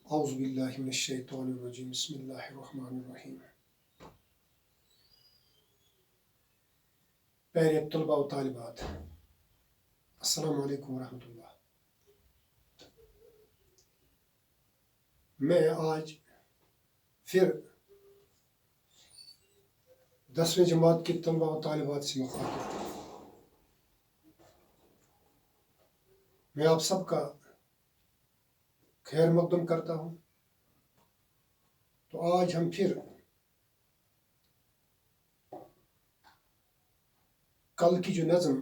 اعوذ باللہ من الشیطان الرجیم بسم اللہ الرحمن الرحیم۔ پیارے طلباء و طالبات، السلام علیکم ورحمۃ اللہ۔ میں آج پھر 10ویں جماعت کے طلباء و طالبات سے مخاطب ہوں۔ میں آپ سب کا خیر مقدم کرتا ہوں۔ تو آج ہم پھر کل کی جو نظم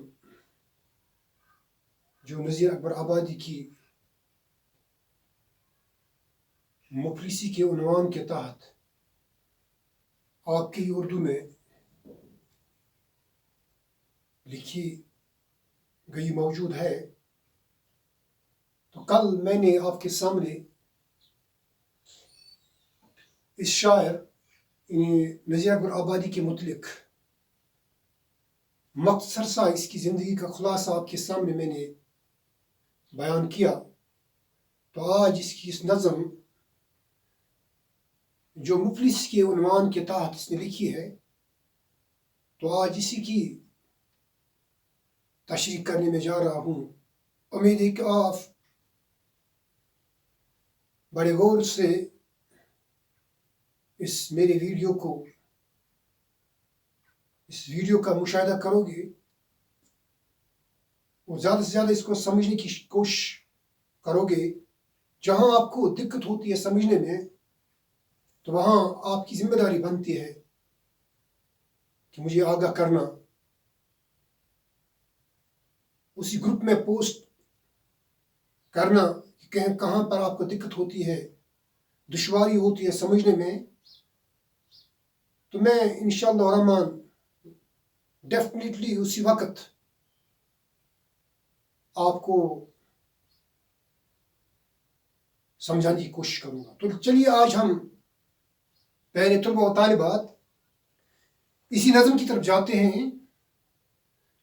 جو نذیر اکبر آبادی کی مفلسی کے عنوان کے تحت آپ کی اردو میں لکھی گئی موجود ہے، تو کل میں نے آپ کے سامنے اس شاعر نذیر اکبر آبادی کے متعلق مختصر سا اس کی زندگی کا خلاصہ آپ کے سامنے میں نے بیان کیا۔ تو آج اس کی اس نظم جو مفلس کے عنوان کے تحت اس نے لکھی ہے، تو آج اسی کی تشریح کرنے میں جا رہا ہوں۔ امید ہے کہ آپ بڑے غور سے اس میرے ویڈیو کا مشاہدہ کرو گے اور زیادہ سے زیادہ اس کو سمجھنے کی کوشش کرو گے۔ جہاں آپ کو دقت ہوتی ہے سمجھنے میں، تو وہاں آپ کی ذمہ داری بنتی ہے کہ مجھے آگاہ کرنا، اسی گروپ میں پوسٹ کرنا کہ کہاں پر آپ کو دقت ہوتی ہے، دشواری ہوتی ہے سمجھنے میں۔ تو میں انشاءاللہ الرحمن ڈیفینیٹلی اسی وقت آپ کو سمجھانے کی کوشش کروں گا۔ تو چلیے آج ہم پیارے طلباء و طالبات اسی نظم کی طرف جاتے ہیں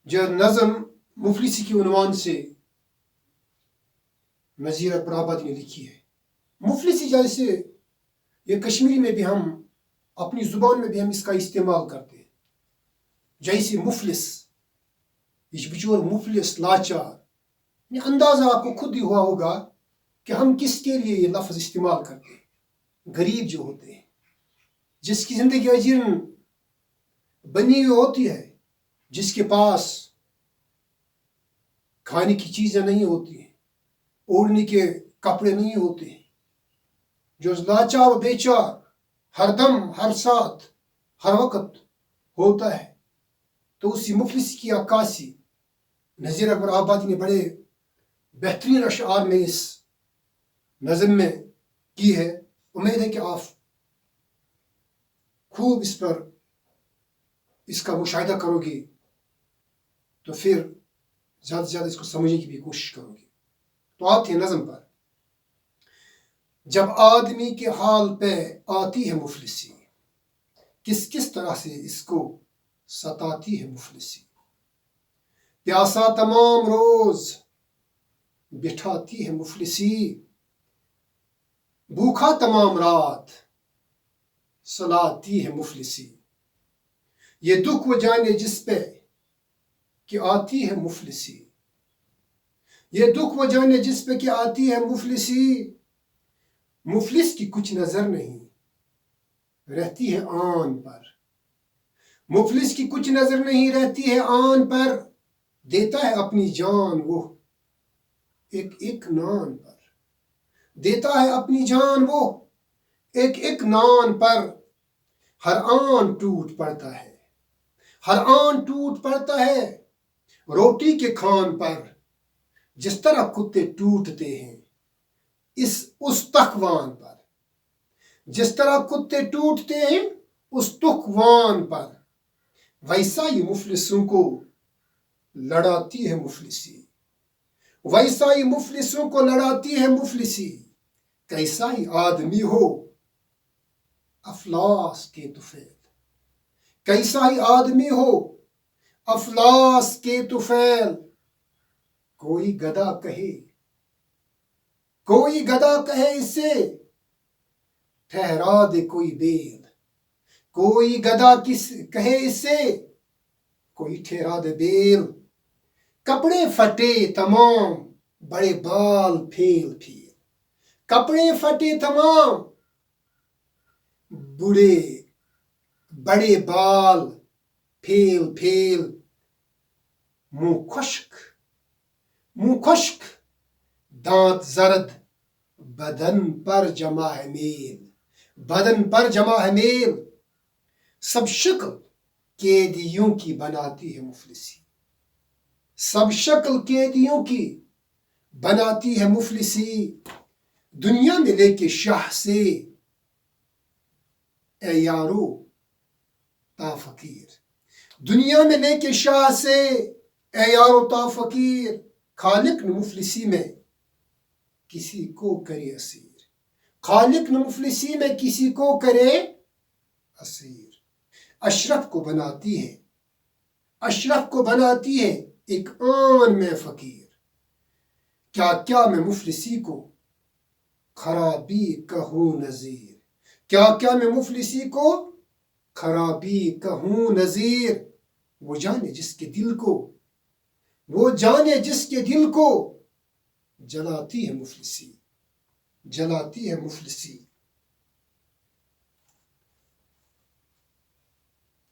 جو نظم مفلسی کے عنوان سے نذیر اکبر آبادی نے لکھی ہے۔ مفلسی جیسے یہ کشمیری میں بھی ہم اپنی زبان میں بھی ہم اس کا استعمال کرتے ہیں، جیسے مفلس، یہ بچور مفلس لاچار، یہ اندازہ آپ کو خود ہی ہوا ہوگا کہ ہم کس کے لیے یہ لفظ استعمال کرتے ہیں۔ غریب جو ہوتے ہیں، جس کی زندگی اجیرن بنی ہوئی ہوتی ہے، جس کے پاس کھانے کی چیزیں نہیں ہوتی ہیں، اوڑھنے کے کپڑے نہیں ہوتے ہیں، جو لاچار و بیچار ہر دم ہر ساتھ ہر وقت ہوتا ہے، تو اسی مفلس کی عکاسی نذیر اکبر آبادی نے بڑے بہترین اشعار میں اس نظم میں کی ہے۔ امید ہے کہ آپ خوب اس کا مشاہدہ کرو گے، تو پھر زیادہ سے زیادہ اس کو سمجھنے کی بھی کوشش کرو گے۔ تو آتے ہیں نظم پر۔ جب آدمی کے حال پہ آتی ہے مفلسی، کس طرح سے اس کو ستاتی ہے مفلسی۔ پیاسا تمام روز بٹھاتی ہے مفلسی، بھوکھا تمام رات سلاتی ہے مفلسی۔ یہ دکھ وہ جانے جس پہ کہ آتی ہے مفلسی، یہ دکھ وہ جانے جس پہ کہ آتی ہے مفلسی۔ مفلس کی کچھ نظر نہیں رہتی ہے آن پر، مفلس کی کچھ نظر نہیں رہتی ہے آن پر، دیتا ہے اپنی جان وہ ایک نان پر، دیتا ہے اپنی جان وہ ایک نان پر۔ ہر آن ٹوٹ پڑتا ہے، ہر آن ٹوٹ پڑتا ہے روٹی کے کھان پر، جس طرح کتے ٹوٹتے ہیں اس تخوان پر، جس طرح کتے ٹوٹتے ہیں اس تخوان پر، ویسا ہی مفلسوں کو لڑاتی ہے مفلسی، ویسا ہی مفلسوں کو لڑاتی ہے مفلسی۔ کیسا ہی آدمی ہو افلاس کے طفیل، کیسا ہی آدمی ہو افلاس کے طفیل۔ کوئی گدھا کہے اسے ٹھہرا دے کوئی بیل، کوئی گدھا کس کہے اس سے، کوئی ٹھہرا دے بیل، کپڑے پھٹے تمام بڑے بال پھیل پھیل، کپڑے پھٹے تمام بڑے بال پھیل پھیل، منہ خشک دانت زرد، بدن پر جمع ہے میل، بدن پر جمع ہے میل، سب شکل قیدیوں کی بناتی ہے مفلسی، سب شکل قیدیوں کی بناتی ہے مفلسی، دنیا میں لے کے شاہ سے اے یارو تا فقیر، دنیا میں لے کے شاہ سے اے یارو تا فقیر، خالق نے مفلسی میں کسی کو کرے اسیر، خالق نے مفلسی میں کسی کو کرے اسیر، اشرف کو بناتی ہے، اشرف کو بناتی ہے ایک آن میں فقیر، کیا کیا میں مفلسی کو خرابی کہوں نذیر، کیا کیا میں مفلسی کو خرابی کہوں نذیر، وہ جانے جس کے دل کو، وہ جانے جس کے دل کو جلاتی ہے مفلسی، جلاتی ہے مفلسی۔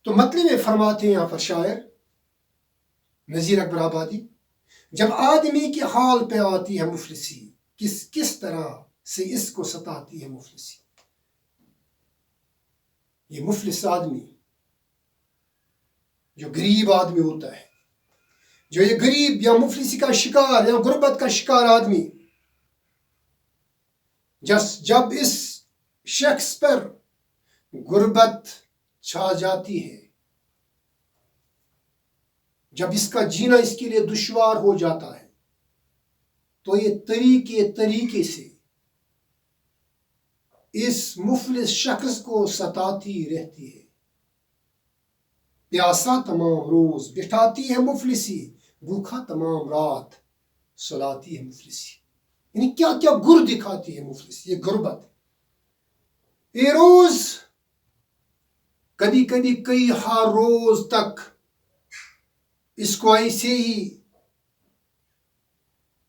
تو مطلب میں فرماتے ہیں یہاں پر شاعر نذیر اکبر آبادی، جب آدمی کی حال پہ آتی ہے مفلسی، کس طرح سے اس کو ستاتی ہے مفلسی، یہ مفلس آدمی جو غریب آدمی ہوتا ہے، جو یہ غریب یا مفلسی کا شکار یا غربت کا شکار آدمی، جب اس شخص پر غربت چھا جاتی ہے، جب اس کا جینا اس کے لیے دشوار ہو جاتا ہے، تو یہ طریقے سے اس مفلس شخص کو ستاتی رہتی ہے، پیاسا تمام روز بٹھاتی ہے مفلسی، بھوکا تمام رات سلاتی ہے مفلسی، یعنی کیا کیا گر دکھاتی ہے مفلسی، یہ غربت، یہ روز کبھی کبھی کئی ہر روز تک اس کو ایسے ہی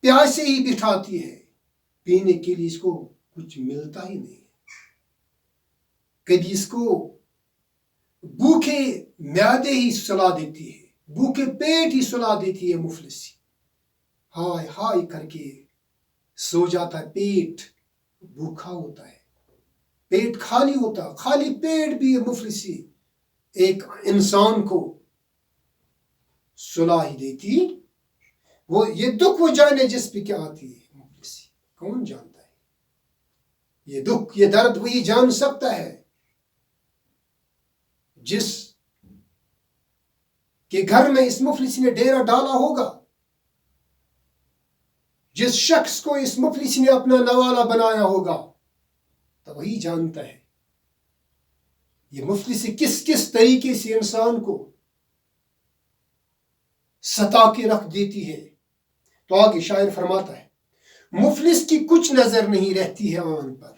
پیاسے ہی بٹھاتی ہے، پینے کے لیے اس کو کچھ ملتا ہی نہیں، کبھی اس کو بھوکے معدے ہی سلا دیتی ہے، بھوکے پیٹ ہی سلا دیتی ہے مفلسی، ہائے ہائے کر کے سو جاتا ہے، پیٹ بھوکا ہوتا ہے، پیٹ خالی ہوتا، خالی پیٹ بھی مفلسی ایک انسان کو سلا ہی دیتی، وہ یہ دکھ وہ جانے جس پہ کیا آتی ہے مفلسی، کون جانتا ہے یہ دکھ یہ درد وہی جان سکتا ہے جس کے گھر میں اس مفلسی نے ڈیرا ڈالا ہوگا، جس شخص کو اس مفلسی نے اپنا نوالا بنایا ہوگا، تو وہی جانتا ہے یہ مفلسی کس طریقے سے انسان کو ستا کے رکھ دیتی ہے۔ تو آگے شاعر فرماتا ہے، مفلس کی کچھ نظر نہیں رہتی ہے آن پر،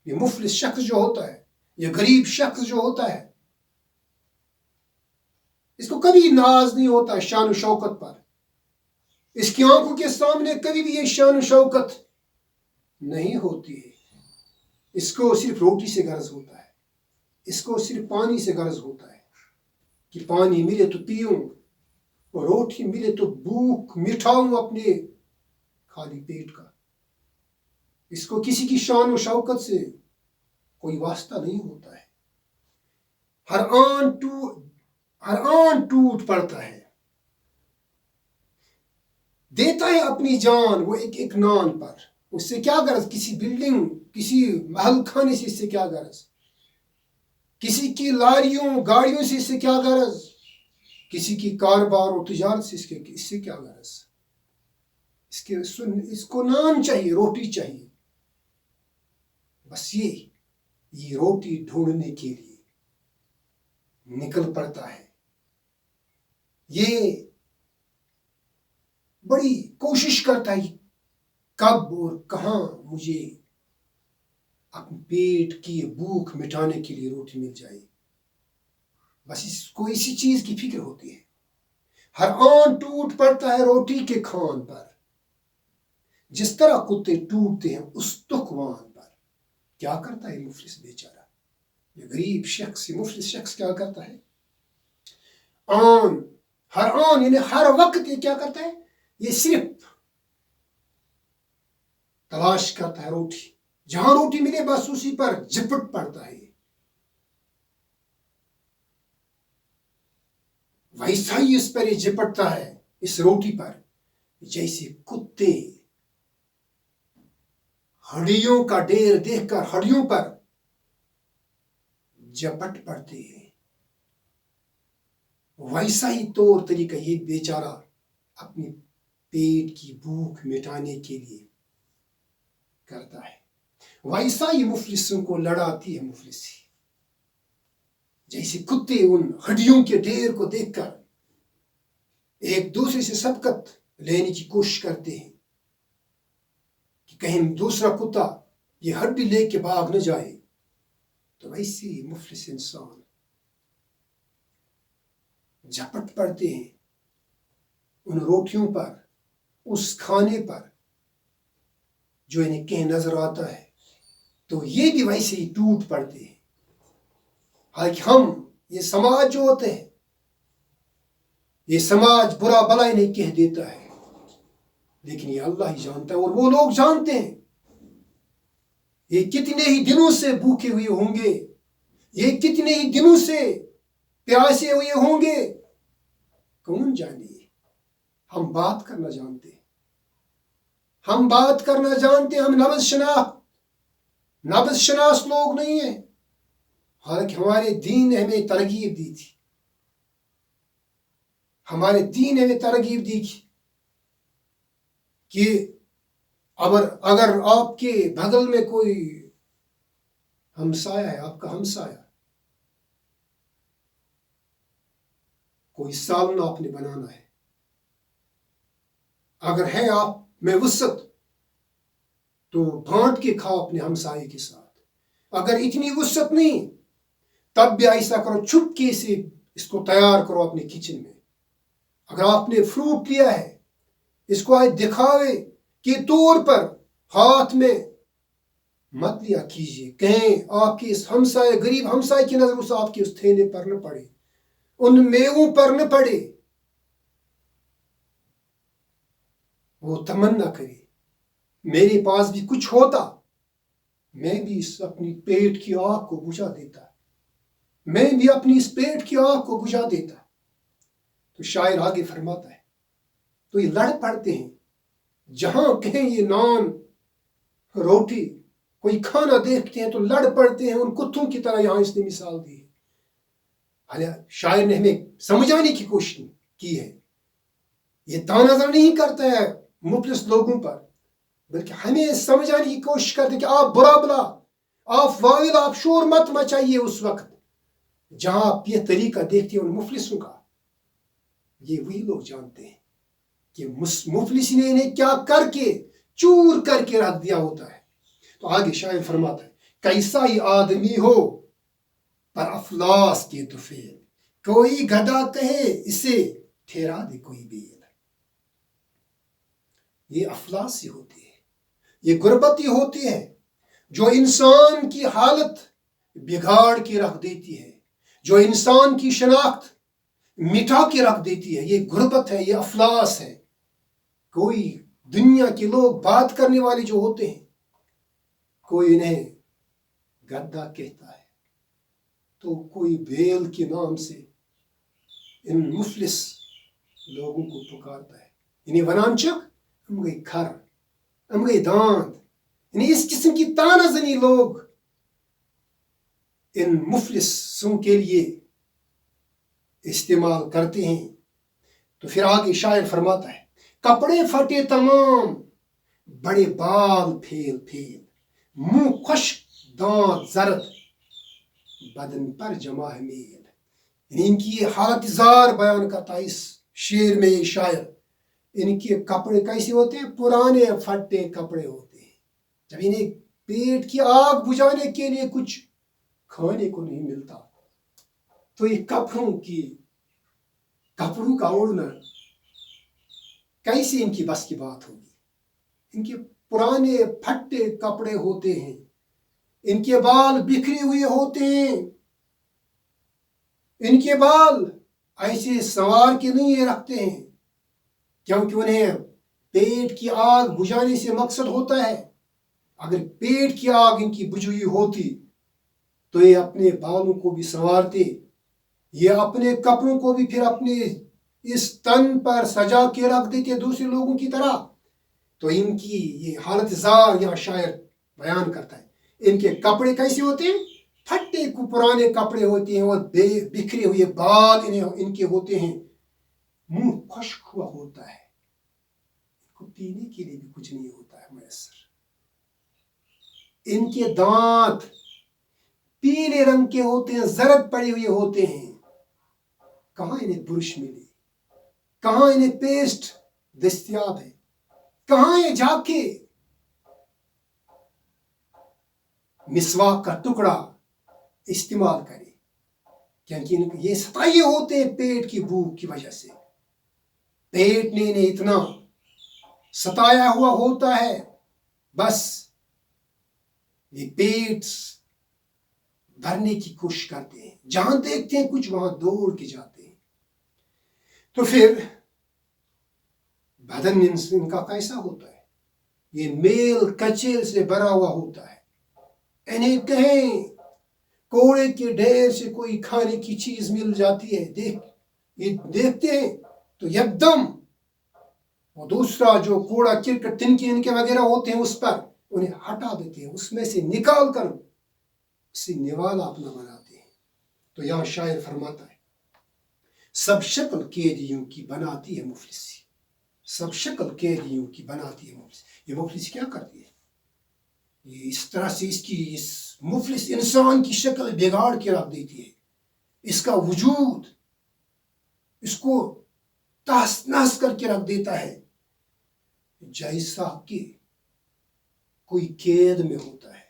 یہ مفلس شخص جو ہوتا ہے، یہ غریب شخص جو ہوتا ہے، اس کو کبھی ناز نہیں ہوتا شان و شوکت پر، اس کی آنکھوں کے سامنے کبھی بھی یہ شان و شوکت نہیں ہوتی ہے، اس کو صرف روٹی سے غرض ہوتا ہے، اس کو صرف پانی سے غرض ہوتا ہے کہ پانی ملے تو پیوں، اور روٹی ملے تو بھوک مٹھاؤں اپنے خالی پیٹ کا، اس کو کسی کی شان و شوکت سے کوئی واسطہ نہیں ہوتا ہے، ہر آن ٹوٹ پڑتا ہے، دیتا ہے اپنی جان وہ ایک نان پر، اس سے کیا غرض کسی بلڈنگ کسی محل خانے سے، اس سے کیا غرض کسی کی لاریوں گاڑیوں سے، اس سے کیا غرض کسی کی کاروبار و تجارت سے، اس سے کیا غرض، اس کو نان چاہیے، روٹی چاہیے، بس یہ روٹی ڈھونڈنے کے لیے نکل پڑتا ہے، یہ بڑی کوشش کرتا ہے کب اور کہاں مجھے اپنے پیٹ کی بھوک مٹانے کے لیے روٹی مل جائے، بس اس کو اسی چیز کی فکر ہوتی ہے۔ ہر آن ٹوٹ پڑتا ہے روٹی کے کھان پر، جس طرح کتے ٹوٹتے ہیں اس تکوان پر۔ کیا کرتا ہے مفلس بیچارہ، یہ غریب شخص، یہ مفلس شخص کیا کرتا ہے؟ ہر آن یعنی ہر وقت یہ کیا کرتا ہے؟ یہ صرف تلاش کرتا ہے روٹی، جہاں روٹی ملے بس اسی پر جپٹ پڑتا ہے۔ ویسا ہی اس پر یہ جپٹتا ہے، اس روٹی پر، جیسے کتے ہڈیوں کا ڈھیر دیکھ کر ہڈیوں پر جپٹ پڑتے ہیں۔ ویسا ہی طور طریقہ یہ بیچارہ اپنی پیٹ کی بھوک مٹانے کے لیے کرتا ہے۔ ویسا ہی مفلسوں کو لڑاتی ہے مفلسی، جیسے کتے ان ہڈیوں کے ڈھیر کو دیکھ کر ایک دوسرے سے سبقت لینے کی کوشش کرتے ہیں کہ کہیں دوسرا کتا یہ ہڈی لے کے بھاگ نہ جائے، تو ویسے ہی مفلس انسان جھپٹ پڑتے ہیں ان روٹیوں پر، اس کھانے پر جو انہیں کہیں نظر آتا ہے، تو یہ بھی ویسے ہی ٹوٹ پڑتے ہیں۔ حالانکہ ہم یہ سماج جو ہوتے ہیں، یہ سماج برا بلا انہیں کہہ دیتا ہے، لیکن یہ اللہ ہی جانتا ہے، اور وہ لوگ جانتے ہیں یہ کتنے ہی دنوں سے بھوکے ہوئے ہوں گے، یہ کتنے ہی دنوں سے پیاسے ہوئے ہوں گے، کون جانے۔ ہم بات کرنا جانتے ہیں، ہم بات کرنا جانتے ہیں، ہم نبض شناس لوگ نہیں ہیں۔ حالانکہ ہمارے دین نے ہمیں ترغیب دی تھی، ہمارے دین نے ہمیں ترغیب دی تھی کہ اگر آپ کے بغل میں کوئی ہمسایہ ہے، آپ کا ہمسایہ، کوئی سالن آپ نے بنانا ہے، اگر ہے آپ میں وسعت تو بانٹ کے کھاؤ اپنے ہمسائے کے ساتھ، اگر اتنی وسعت نہیں تب بھی ایسا کرو، چھپکے سے اس کو تیار کرو اپنے کچن میں۔ اگر آپ نے فروٹ لیا ہے، اس کو آج دکھاوے کے طور پر ہاتھ میں مت لیا کیجیے، کہیں آپ کی اس ہمسائے، غریب ہمسائے کی نظر اس آپ کے اس تھیلے پر نہ پڑے، ان میووں پر نہ پڑے، وہ تمنا کرے میرے پاس بھی کچھ ہوتا، میں بھی اس اپنی پیٹ کی آگ کو بجھا دیتا، میں بھی اپنی اس پیٹ کی آگ کو بجھا دیتا۔ تو شاعر آگے فرماتا ہے، تو یہ لڑ پڑتے ہیں، جہاں کہیں یہ نان روٹی کوئی کھانا دیکھتے ہیں تو لڑ پڑتے ہیں، ان کتوں کی طرح یہاں اس نے مثال دی ہے۔ شاعر نے ہمیں سمجھانے کی کوشش کی ہے، یہ تانظر نہیں کرتا ہے مفلس لوگوں پر، بلکہ ہمیں سمجھانے کی کوشش کرتے کہ آپ برا بلا، آپ واویل، آپ شور مت مچائیے اس وقت جہاں آپ یہ طریقہ دیکھتے ہیں ان مفلسوں کا۔ یہ وہی لوگ جانتے ہیں کہ مفلس نے انہیں کیا کر کے چور کر کے رکھ دیا ہوتا ہے۔ تو آگے شاعر فرماتا ہے، کیسا ہی آدمی ہو پر افلاس کے طفیل، کوئی گدھا کہے اسے ٹھہرا دے کوئی بیل۔ یہ افلاس ہی ہوتی ہے، یہ غربت ہی ہوتی ہے جو انسان کی حالت بگاڑ کے رکھ دیتی ہے، جو انسان کی شناخت مٹا کے رکھ دیتی ہے۔ یہ غربت ہے، یہ افلاس ہے۔ کوئی دنیا کے لوگ بات کرنے والے جو ہوتے ہیں، کوئی انہیں گدھا کہتا ہے، تو کوئی بیل کے نام سے ان مفلس لوگوں کو پکارتا ہے، انہیں ونان چک ہم گئی کھر، ہم گئی داند، یعنی اس قسم کی تانہ زنی لوگ ان مفلسوں کے لیے استعمال کرتے ہیں۔ تو پھر آگے شاعر فرماتا ہے، کپڑے پھٹے تمام، بڑے بال پھیل پھیل، منہ خشک دانت زرد، بدن پر جمع ہے میل۔ یعنی ان کی یہ حالت زار بیان کرتا ہے اس شعر میں یہ شاعر۔ ان کے کپڑے کیسے ہوتے ہیں؟ پرانے پھٹے کپڑے ہوتے ہیں، جب انہیں پیٹ کی آگ بجھانے کے لیے کچھ کھانے کو نہیں ملتا، تو یہ کپڑوں کا اوڑھنا کیسے ان کی بس کی بات ہوگی؟ ان کے پرانے پھٹے کپڑے ہوتے ہیں، ان کے بال بکھرے ہوئے ہوتے ہیں، ان کے بال ایسے سنوار کے نہیں رکھتے ہیں، کیونکہ انہیں پیٹ کی آگ بجھانے سے مقصد ہوتا ہے۔ اگر پیٹ کی آگ ان کی بجھی ہوئی ہوتی تو یہ اپنے بالوں کو بھی سنوارتے، یہ اپنے کپڑوں کو بھی پھر اپنے اس تن پر سجا کے رکھ دیتے دوسرے لوگوں کی طرح۔ تو ان کی یہ حالت زار یہاں شاعر بیان کرتا ہے۔ ان کے کپڑے کیسے ہوتے ہیں؟ پھٹے کو پرانے کپڑے ہوتے ہیں اور بکھرے ہوئے بال ان کے ہوتے ہیں، منہ خشک ہوا ہوتا ہے، ان کو پینے کے لیے بھی کچھ نہیں ہوتا ہے میسر۔ ان کے دانت پیلے رنگ کے ہوتے ہیں، زرد پڑے ہوئے ہوتے ہیں۔ کہاں انہیں برش ملے، کہاں انہیں پیسٹ دستیاب ہے، کہاں یہ جا کے مسواک کا ٹکڑا استعمال کرے، کیونکہ یہ ستائے ہوتے ہیں پیٹ کی بھوک کی وجہ سے۔ پیٹ نے انہیں اتنا ستایا ہوا ہوتا ہے، بس یہ پیٹ بھرنے کی کوشش کرتے ہیں، جہاں دیکھتے ہیں کچھ وہاں دوڑ کے جاتے ہیں۔ تو پھر بدن ان کا کیسا ہوتا ہے؟ یہ میل کچیل سے بھرا ہوا ہوتا ہے۔ انہیں کہیں کوڑے کے ڈھیر سے کوئی کھانے کی چیز مل جاتی ہے، یہ دیکھتے ہیں تو یکدم وہ دوسرا جو کوڑا کرکٹ تنکے ان کے وغیرہ ہوتے ہیں اس پر انہیں ہٹا دیتے ہیں، اس میں سے نکال کر اسے نوالا اپنا بناتے ہیں۔ تو یہاں شاعر فرماتا ہے، سب شکل قیدیوں کی بناتی ہے مفلسی، سب شکل قیدیوں کی بناتی ہے مفلسی۔ یہ مفلسی کیا کرتی ہے؟ یہ اس طرح سے اس مفلس انسان کی شکل بگاڑ کے رکھ دیتی ہے، اس کا وجود اس کو تہس نہس کر کے رکھ دیتا ہے، جیسا کہ کوئی قید میں ہوتا ہے۔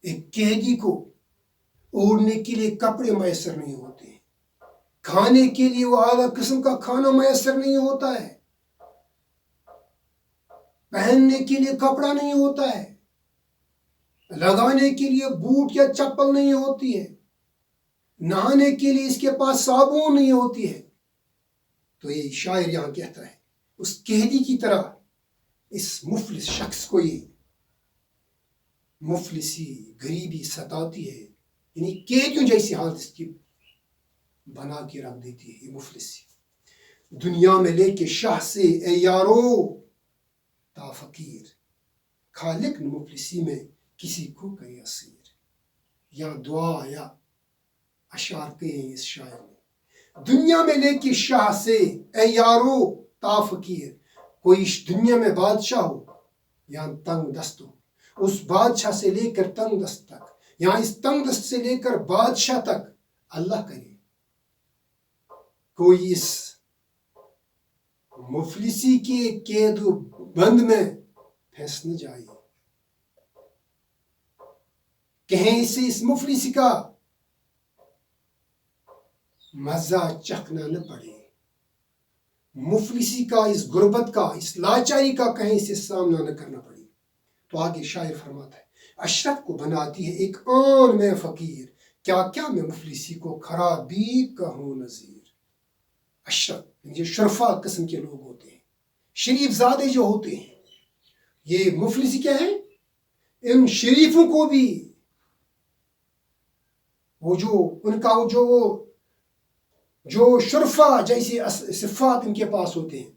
ایک قیدی کو اوڑھنے کے لیے کپڑے میسر نہیں ہوتے ہیں، کھانے کے لیے وہ اعلیٰ قسم کا کھانا میسر نہیں ہوتا ہے، پہننے کے لیے کپڑا نہیں ہوتا ہے، لگانے کے لیے بوٹ یا چپل نہیں ہوتی ہے، نہانے کے لیے اس کے پاس صابن نہیں ہوتی ہے۔ تو یہ شاعر یہاں کہتا ہے اس قیدی کی طرح اس مفلس شخص کو یہ مفلسی غریبی ستاتی ہے، یعنی قیدیوں جیسی حالت اس کی بنا کے رکھ دیتی ہے۔ یہ مفلسی دنیا میں لے کے شاہ سے اے یارو تا فقیر، خالق نے مفلسی میں کسی کو کہے اسیر۔ یا دعا یا اشعار کہے ہیں اس شاعر نے، دنیا میں لے کے شاہ سے اے یارو تا فقیر، کوئی دنیا میں بادشاہ ہو یا تنگ دست ہو، اس بادشاہ سے لے کر تنگ دست تک، یا اس تنگ دست سے لے کر بادشاہ تک اللہ کرے کوئی اس مفلسی کے قید و بند میں پھنس نہ جائے، کہیں سے اس مفلسی کا مزہ چکھنا نہ پڑے، مفلسی کا اس غربت کا، اس لاچاری کا کہیں سے سامنا نہ کرنا پڑے۔ تو آگے شاعر فرماتا ہے، اشرف کو بناتی ہے ایک آن میں فقیر، کیا کیا میں مفلسی کو خرابی کہوں نذیر۔ اشرف یہ شرفا قسم کے لوگ ہوتے ہیں، شریف زادے جو ہوتے ہیں، یہ مفلسی کیا ہے؟ ان شریفوں کو بھی وہ جو شرفا جیسے صفات ان کے پاس ہوتے ہیں،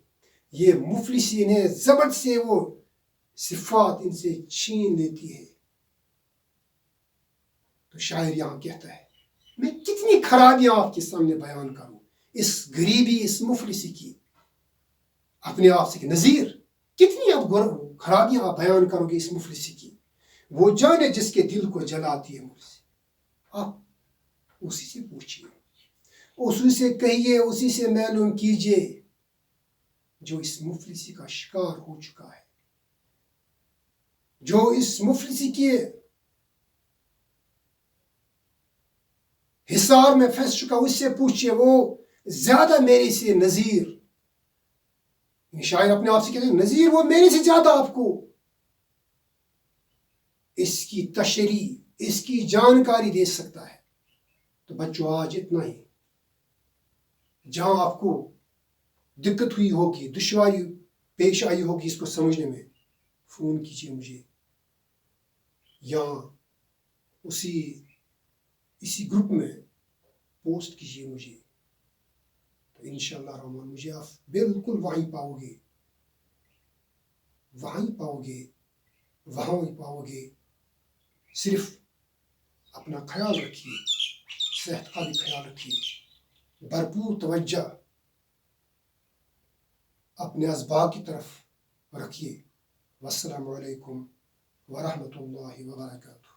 یہ مفلسی انہیں زبر سے وہ صفات ان سے چھین لیتی ہے۔ تو شاعر یہاں کہتا ہے، میں کتنی خرابیاں آپ کے سامنے بیان کروں، اس غریبی اس مفلسی کی، اپنے آپ سے نذیر کتنی آپ خرابیاں آپ بیان کرو گے اس مفلسی کی۔ وہ جانے جس کے دل کو جلاتی ہے مفلسی، آپ اسی سے پوچھیے، اسی سے کہیے، اسی سے معلوم کیجیے جو اس مفلسی کا شکار ہو چکا ہے۔ جو اس مفلسی کے حصار میں پھنس چکا اس سے پوچھئے، وہ زیادہ میرے سے نذیر، شاعر اپنے آپ سے کہتے ہیں نذیر وہ میرے سے زیادہ آپ کو اس کی تشریح، اس کی جانکاری دے سکتا ہے۔ تو بچوں آج اتنا ہی، جہاں آپ کو دقت ہوئی ہوگی، دشواری پیش آئی ہوگی اس کو سمجھنے میں، فون کیجیے مجھے یا اسی گروپ میں پوسٹ کیجیے مجھے، تو انشاءاللہ الرحمن مجھے آپ بالکل وہیں پاؤ گے، وہاں پاؤ گے۔ صرف اپنا خیال رکھیے، صحت کا بھی خیال رکھیے، بھرپور توجہ اپنے اسباق کی طرف رکھیے۔ والسلام علیکم ورحمۃ اللہ وبرکاتہ۔